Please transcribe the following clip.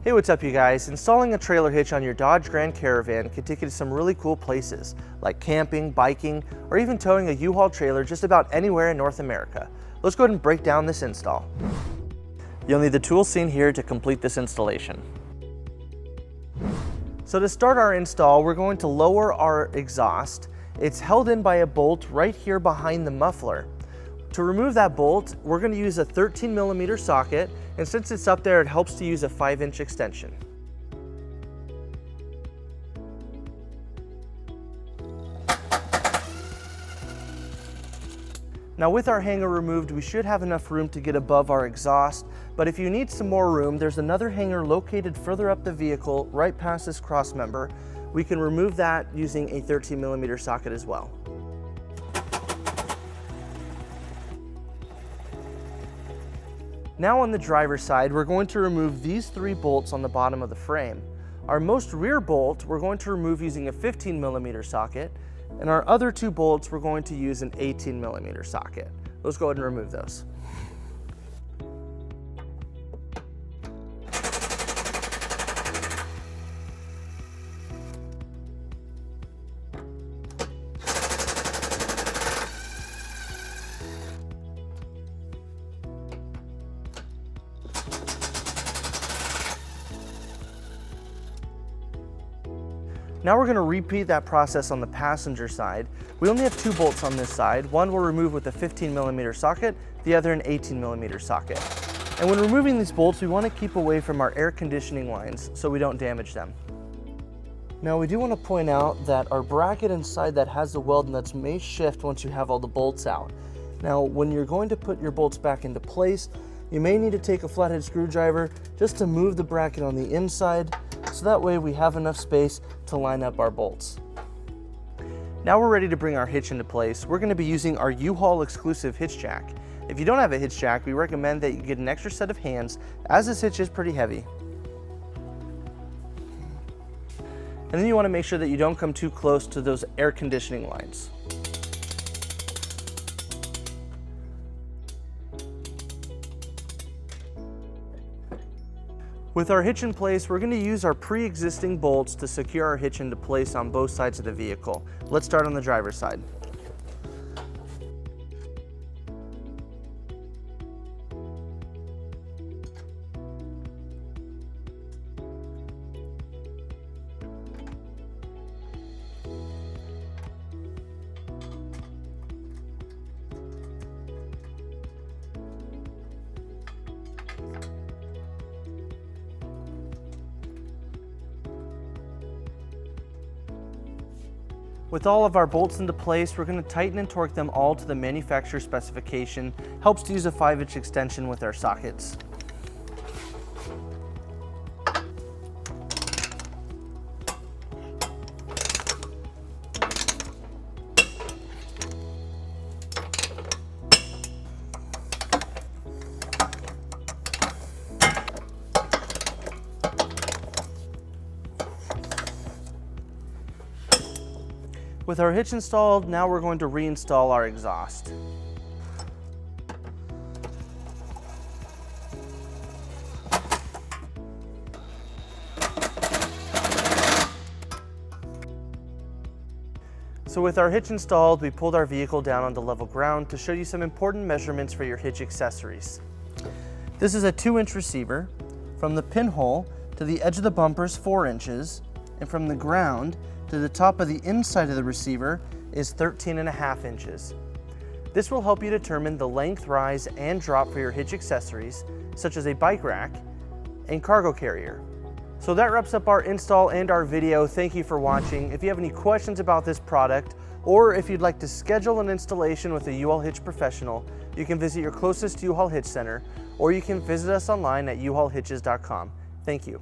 Hey, what's up you guys? Installing a trailer hitch on your Dodge Grand Caravan can take you to some really cool places, like camping, biking, or even towing a U-Haul trailer just about anywhere in North America. Let's go ahead and break down this install. You'll need the tools seen here to complete this installation. So to start our install, we're going to lower our exhaust. It's held in by a bolt right here behind the muffler. To remove that bolt, we're going to use a 13mm socket, and since it's up there, it helps to use a 5-inch extension. Now with our hanger removed, we should have enough room to get above our exhaust, but if you need some more room, there's another hanger located further up the vehicle, right past this cross member. We can remove that using a 13mm socket as well. Now on the driver's side, we're going to remove these 3 bolts on the bottom of the frame. Our most rear bolt, we're going to remove using a 15mm socket, and our other 2 bolts, we're going to use an 18mm socket. Let's go ahead and remove those. Now we're going to repeat that process on the passenger side. We only have 2 bolts on this side. One we'll remove with a 15mm socket, the other an 18mm socket. And when removing these bolts, we want to keep away from our air conditioning lines so we don't damage them. Now we do want to point out that our bracket inside that has the weld nuts may shift once you have all the bolts out. Now when you're going to put your bolts back into place, you may need to take a flathead screwdriver just to move the bracket on the inside, so that way we have enough space to line up our bolts. Now we're ready to bring our hitch into place. We're going to be using our U-Haul exclusive hitch jack. If you don't have a hitch jack, we recommend that you get an extra set of hands, as this hitch is pretty heavy. And then you want to make sure that you don't come too close to those air conditioning lines. With our hitch in place, we're going to use our pre-existing bolts to secure our hitch into place on both sides of the vehicle. Let's start on the driver's side. With all of our bolts into place, we're going to tighten and torque them all to the manufacturer specification. Helps to use a 5-inch extension with our sockets. With our hitch installed, now we're going to reinstall our exhaust. So with our hitch installed, we pulled our vehicle down onto level ground to show you some important measurements for your hitch accessories. This is a 2-inch receiver. From the pinhole to the edge of the bumper is 4 inches, and from the ground to the top of the inside of the receiver is 13.5 inches. This will help you determine the length, rise, and drop for your hitch accessories, such as a bike rack and cargo carrier. So that wraps up our install and our video. Thank you for watching. If you have any questions about this product, or if you'd like to schedule an installation with a U-Haul Hitch professional, you can visit your closest U-Haul Hitch center, or you can visit us online at uhaulhitches.com. Thank you.